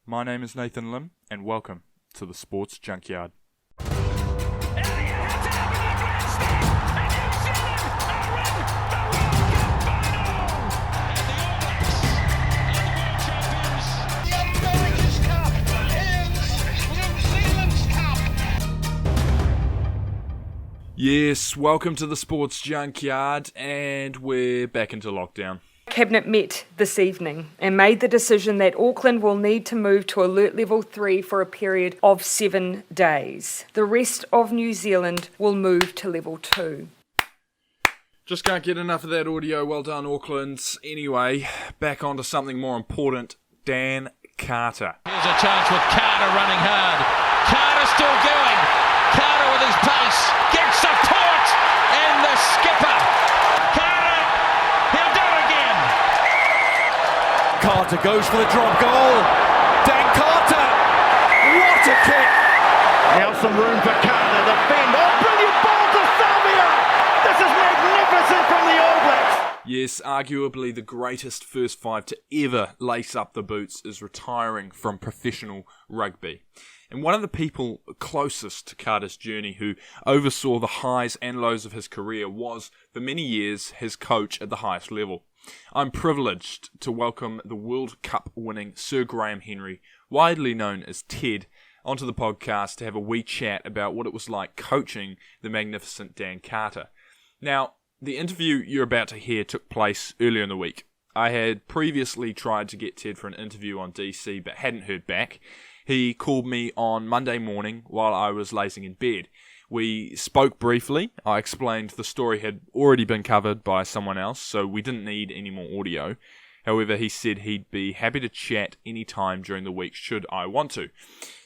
My name is Nathan Lim, and welcome to the Sports Junkyard. Yes, welcome to the Sports Junkyard, and we're back into lockdown. Cabinet met this evening and made the decision that Auckland will need to move to Alert Level 3 for a period of 7 days. The rest of New Zealand will move to Level 2. Just can't get enough of that audio. Well done, Auckland. Anyway, back onto something more important. Dan Carter. Here's a chance with Carter running hard. Carter still going. Carter with his pace. Gets support. And the skipper. Carter. He'll do it again. Carter goes for the drop goal. Dan Carter. What a kick. Now some room for Carter. The bend. Oh, brilliant ball to Salvia. This is magnificent from the All Blacks. Yes, arguably the greatest first five to ever lace up the boots is retiring from professional rugby. And one of the people closest to Carter's journey who oversaw the highs and lows of his career was, for many years, his coach at the highest level. I'm privileged to welcome the World Cup winning Sir Graham Henry, widely known as Ted, onto the podcast to have a wee chat about what it was like coaching the magnificent Dan Carter. Now, the interview you're about to hear took place earlier in the week. I had previously tried to get Ted for an interview on DC but hadn't heard back. He called me on Monday morning while I was lazing in bed. We spoke briefly. I explained the story had already been covered by someone else, so we didn't need any more audio. However, he said he'd be happy to chat any time during the week should I want to.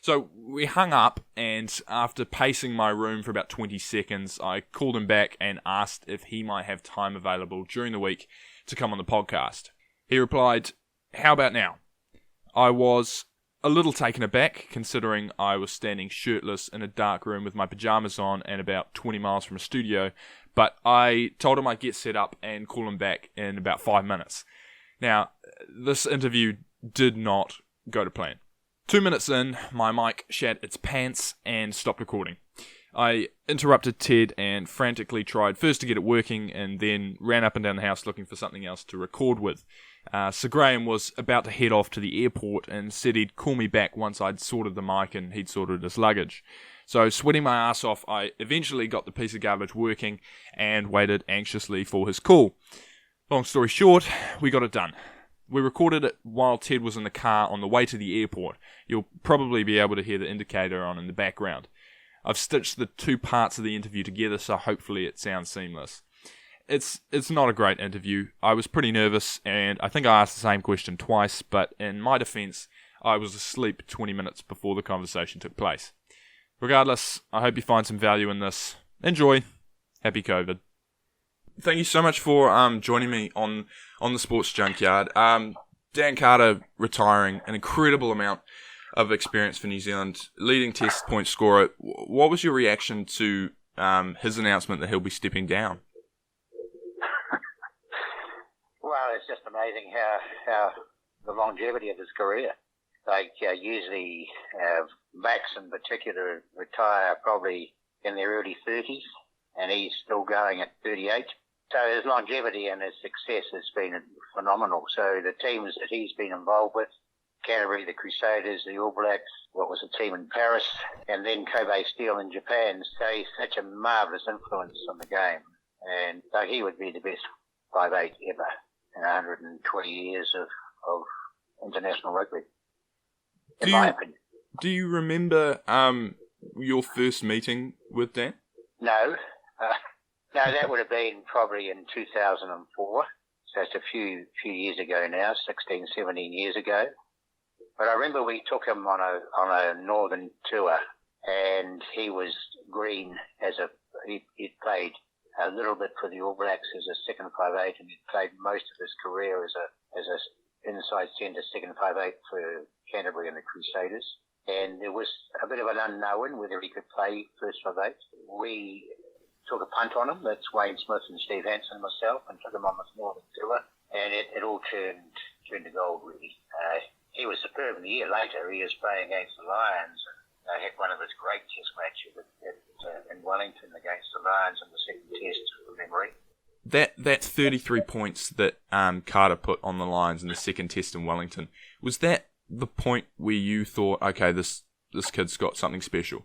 So we hung up, and after pacing my room for about 20 seconds, I called him back and asked if he might have time available during the week to come on the podcast. He replied, "How about now?" I was a little taken aback, considering I was standing shirtless in a dark room with my pajamas on and about 20 miles from a studio, but I told him I'd get set up and call him back in about 5 minutes. Now, this interview did not go to plan. 2 minutes in, my mic shat its pants and stopped recording. I interrupted Ted and frantically tried first to get it working and then ran up and down the house looking for something else to record with. Sir Graham was about to head off to the airport and said he'd call me back once I'd sorted the mic and he'd sorted his luggage. So, sweating my ass off, I eventually got the piece of garbage working and waited anxiously for his call. Long story short, we got it done. We recorded it while Ted was in the car on the way to the airport. You'll probably be able to hear the indicator on in the background. I've stitched the two parts of the interview together, so hopefully it sounds seamless. It's not a great interview. I was pretty nervous, and I think I asked the same question twice, but in my defense, I was asleep 20 minutes before the conversation took place. Regardless, I hope you find some value in this. Enjoy. Happy COVID. Thank you so much for joining me on the Sports Junkyard. Dan Carter retiring, an incredible amount of experience for New Zealand, leading test point scorer. What was your reaction to his announcement that he'll be stepping down? Well, it's just amazing how the longevity of his career. Like usually backs in particular retire probably in their early 30s, and he's still going at 38. So his longevity and his success has been phenomenal. So the teams that he's been involved with, Canterbury, the Crusaders, the All Blacks, what was the team in Paris, and then Kobe Steel in Japan. So he's such a marvellous influence on the game. And so he would be the best 5'8" ever in 120 years of international rugby, in my opinion. Do you remember your first meeting with Dan? No. No, that would have been probably in 2004. So it's a few years ago now, 16, 17 years ago. But I remember we took him on a northern tour, and he was green he'd played a little bit for the All Blacks as a second 5'8", and he'd played most of his career as a inside centre second 5'8" for Canterbury and the Crusaders. And there was a bit of an unknown whether he could play first 5'8". We took a punt on him. That's Wayne Smith and Steve Hansen and myself, and took him on this northern tour, and it all turned to gold, really. he was superb. And a year later, he was playing against the Lions. And had one of his great test matches in Wellington against the Lions in the second test, from memory. That 33 points that Carter put on the Lions in the second test in Wellington, was that the point where you thought, okay, this kid's got something special?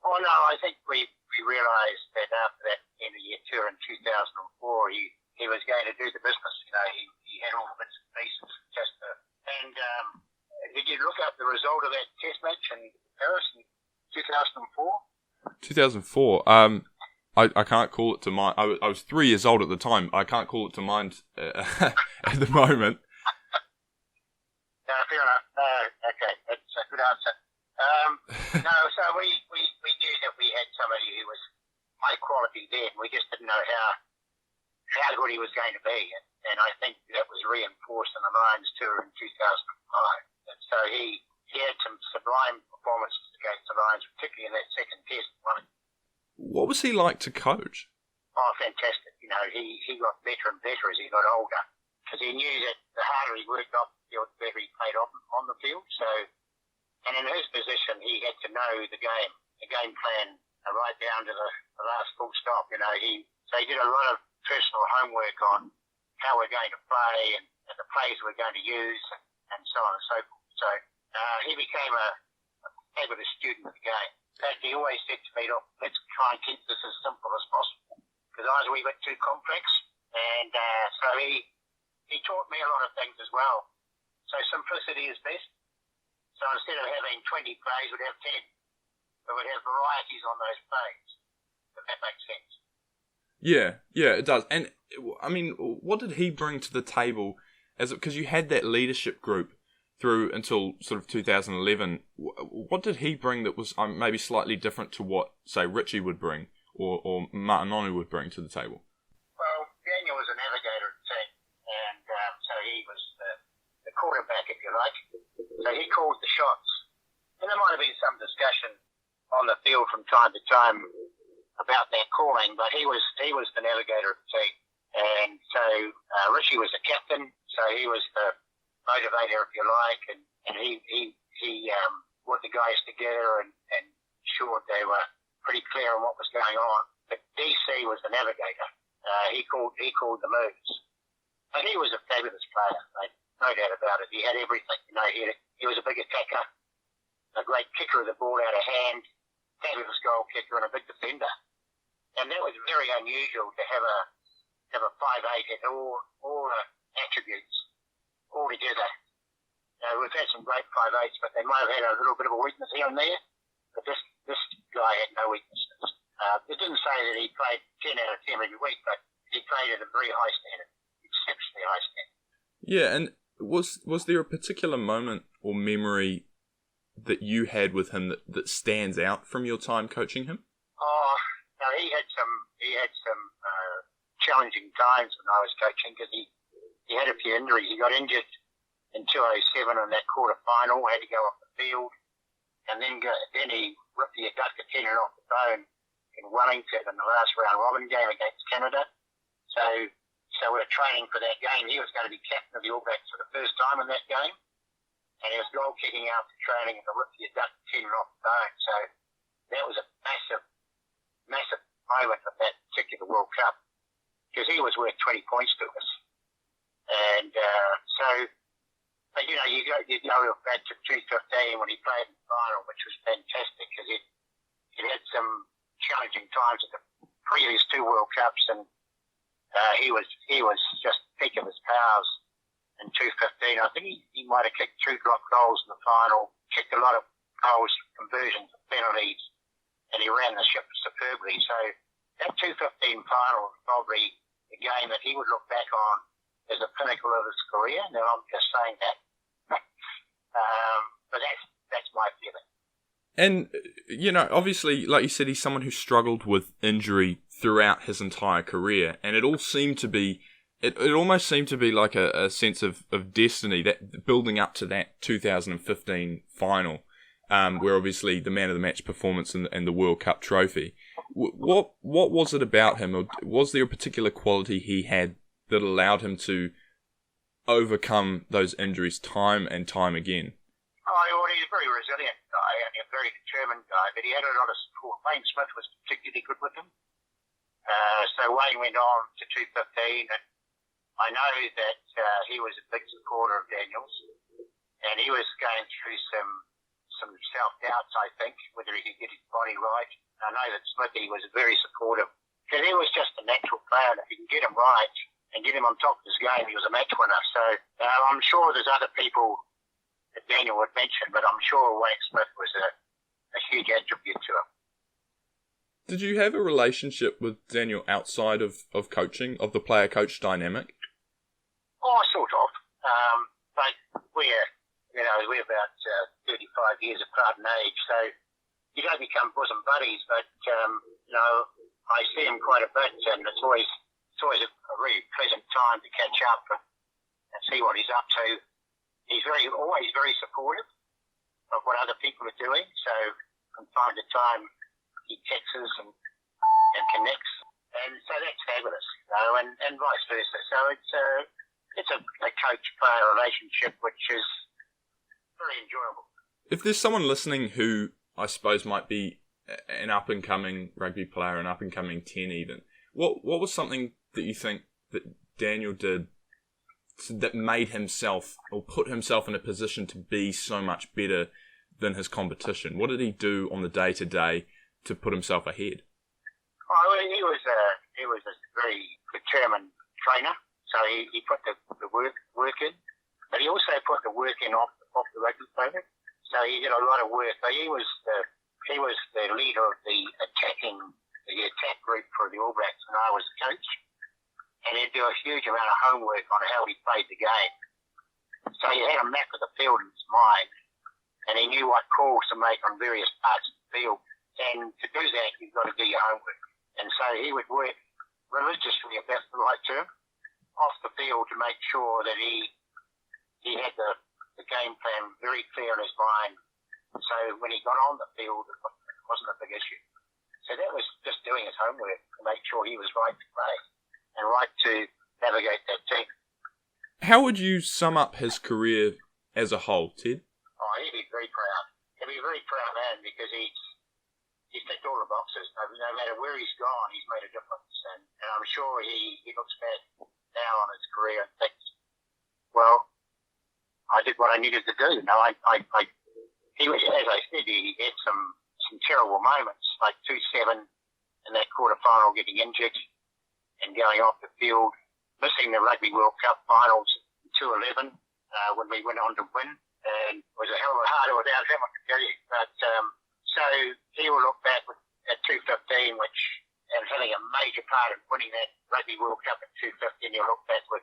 Oh no, I think we realised that after that end of year tour in 2004, he was going to do the business. He had all the bits and pieces. Did you look up the result of that test match in Paris in 2004? 2004. I can't call it to mind. I was 3 years old at the time. I can't call it to mind at the moment. No, fair enough. Okay, that's a good answer. No, so we knew that we had somebody who was high quality then. We just didn't know how good he was going to be. And I think that was reinforced in the Lions tour in 2005. And so he had some sublime performances against the Lions, particularly in that second test. What was he like to coach? Oh, fantastic. He got better and better as he got older, because he knew that the harder he worked off the field, the better he played on the field. So, and in his position, he had to know the game plan, right down to the last full stop. So he did a lot of personal homework on how we're going to play and the plays we're going to use and so on and so forth. So he became a fabulous student of the game. In fact, he always said to me, look, let's try and keep this as simple as possible, because I was a wee bit too complex. And so he taught me a lot of things as well. So simplicity is best. So instead of having 20 plays, we'd have 10. But we'd have varieties on those plays, if that makes sense. Yeah, it does. And, I mean, what did he bring to the table? Because you had that leadership group through until sort of 2011. What did he bring that was maybe slightly different to what, say, Richie would bring or Martinonu would bring to the table? Well, Daniel was a navigator of the team, and so he was the quarterback, if you like. So he called the shots. And there might have been some discussion on the field from time to time about that calling, but he was the navigator of the team. And so Richie was the captain, so he was the motivator, if you like, and he put the guys together and ensured they were pretty clear on what was going on. But DC was the navigator. He called the moves. And he was a fabulous player, mate. No doubt about it. He had everything. He was a big attacker, a great kicker of the ball out of hand, fabulous goal kicker, and a big defender. And that was very unusual to have a 5'8" at all attributes all together. We've had some great 5'8s, but they might have had a little bit of a weakness here and there. But this guy had no weaknesses. It didn't say that he played 10 out of 10 every week, but he played at a very high standard, exceptionally high standard. Yeah, and was there a particular moment or memory that you had with him that stands out from your time coaching him? Oh, no, he had some challenging times when I was coaching, because he had a few injuries. He got injured in 2007 in that quarter final, had to go off the field, and then he ripped the adductor tendon off the bone in Wellington in the last round robin game against Canada. So we were training for that game. He was going to be captain of the All Blacks for the first time in that game, and he was goal kicking after training and ripped the adductor tendon off the bone. So that was a massive moment of that particular World Cup, because he was worth 20 points to us. And but you go back to 2015 when he played in the final, which was fantastic, because it had some challenging times at the previous two World Cups, and he was just peak of his powers in 2015. I think he might have kicked 2 drop goals in the final, kicked a lot of goals, conversions, penalties, and he ran the ship superbly. So that 2015 final was probably the game that he would look back on as the pinnacle of his career. Now, I'm just saying that. But that's my feeling. And, obviously, like you said, he's someone who struggled with injury throughout his entire career. And it all seemed to be, it almost seemed to be like a sense of destiny, that building up to that 2015 final, where obviously the man of the match performance and the World Cup trophy. What was it about him? Or was there a particular quality he had that allowed him to overcome those injuries time and time again? Oh, well, he's a very resilient guy and a very determined guy, but he had a lot of support. Wayne Smith was particularly good with him. So Wayne went on to 215, and I know that he was a big supporter of Daniel's, and he was going through some self-doubts, I think, whether he could get his body right. I know that Smithy was very supportive, because he was just a natural player, and if you can get him right and get him on top of his game, he was a match winner. So I'm sure there's other people that Daniel would mention, but I'm sure Wayne Smith was a huge attribute to him. Did you have a relationship with Daniel outside of coaching, of the player-coach dynamic? Oh, sort of. But we're about 35 years apart in age, so you don't become bosom buddies, but, I see him quite a bit, and it's always a really pleasant time to catch up and see what he's up to. He's always very supportive of what other people are doing, so from time to time he texts and connects, and so that's fabulous, and vice versa. So it's a coach-player relationship which is very enjoyable. If there's someone listening who I suppose might be an up-and-coming rugby player, an up-and-coming 10 even, what was something that you think that Daniel did that made himself, or put himself in a position to be so much better than his competition? What did he do on the day-to-day to put himself ahead? Oh, he was a very determined trainer, so he put the work in, but he also put the work in off the rugby field. So he did a lot of work. But he was the leader of the attack group for the All Blacks when I was coach, and he'd do a huge amount of homework on how he played the game. So he had a map of the field in his mind, and he knew what calls to make on various parts of the field. And to do that, you've got to do your homework. And so he would work religiously, if that's the right term, off the field to make sure that he had the game plan very clear in his mind. So when he got on the field, it wasn't a big issue. So that was just doing his homework to make sure he was right to play and right to navigate that team. How would you sum up his career as a whole, Ted? Oh, he'd be very proud. He'd be a very proud man because he's ticked all the boxes. No matter where he's gone, he's made a difference. And I'm sure he looks back now on his career and thinks, well, I did what I needed to do. He was, as I said, he had some terrible moments, like 2-7 in that quarter-final, getting injured and going off the field, missing the Rugby World Cup finals in 2-11 when we went on to win. And it was a hell of a harder without him, I can tell you. But so he will look back at 2-15, and having a major part in winning that Rugby World Cup at 2-15, he'll look back with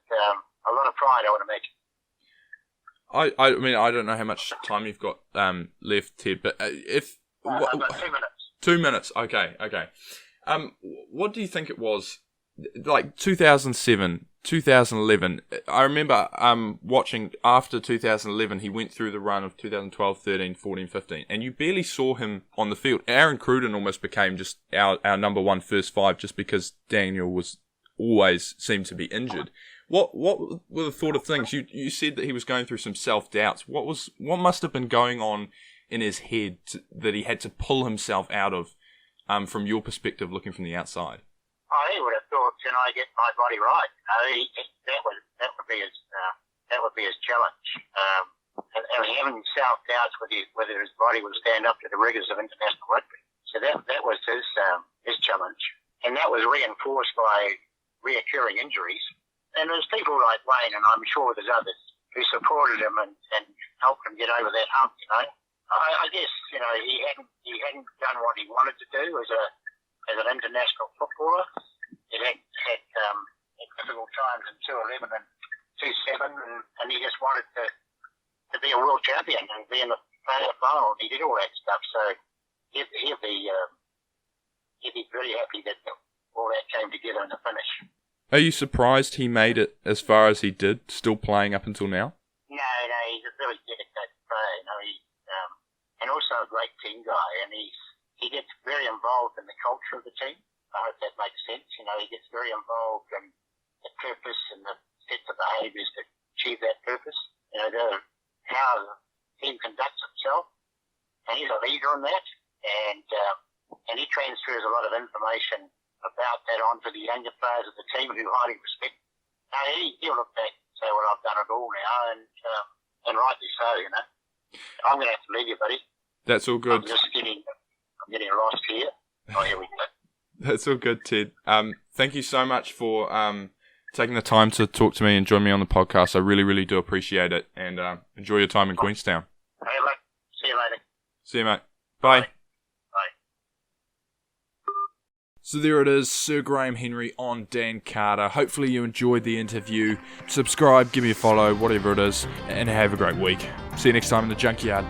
a lot of pride, I would imagine. I mean, I don't know how much time you've got left, Ted, but if... About 2 minutes. 2 minutes, okay. What do you think it was, like 2007, 2011? I remember watching after 2011, he went through the run of 2012, 13, 14, 15, and you barely saw him on the field. Aaron Cruden almost became just our number one first five just because Daniel was always seemed to be injured. What were the thought of things? You said that he was going through some self-doubts. What must have been going on in his head that he had to pull himself out of, from your perspective, looking from the outside? Oh, he would have thought, can I get my body right? That would be his challenge. And having self-doubts whether his body would stand up to the rigours of international rugby. So that was his challenge, and that was reinforced by reoccurring injuries. And there's people like Wayne, and I'm sure there's others, who supported him and helped him get over that hump, I guess, he hadn't done what he wanted to do as an international footballer. He had difficult times in 2-11 and 2-7, and he just wanted to be a world champion and be in the final. He did all that stuff, so he'd be very happy that all that came together in the finish. Are you surprised he made it as far as he did, still playing up until now? No, he's a really dedicated player. And also a great team guy, and he gets very involved in the culture of the team. I hope that makes sense. He gets very involved in the purpose and the set the behaviours to achieve that purpose. How the team conducts itself, and he's a leader in that, and he transfers a lot of information about that onto the younger players of the team who highly respect. He'll look back and say, well, I've done it all now, and rightly so, I'm going to have to leave you, buddy. That's all good. I'm getting lost here. Oh, here we go. That's all good, Ted. Thank you so much for taking the time to talk to me and join me on the podcast. I really, really do appreciate it, and enjoy your time in Queenstown. Hey, mate. See you later. See you, mate. Bye. Bye. So there it is, Sir Graham Henry on Dan Carter. Hopefully you enjoyed the interview. Subscribe, give me a follow, whatever it is, and have a great week. See you next time in the Junkyard.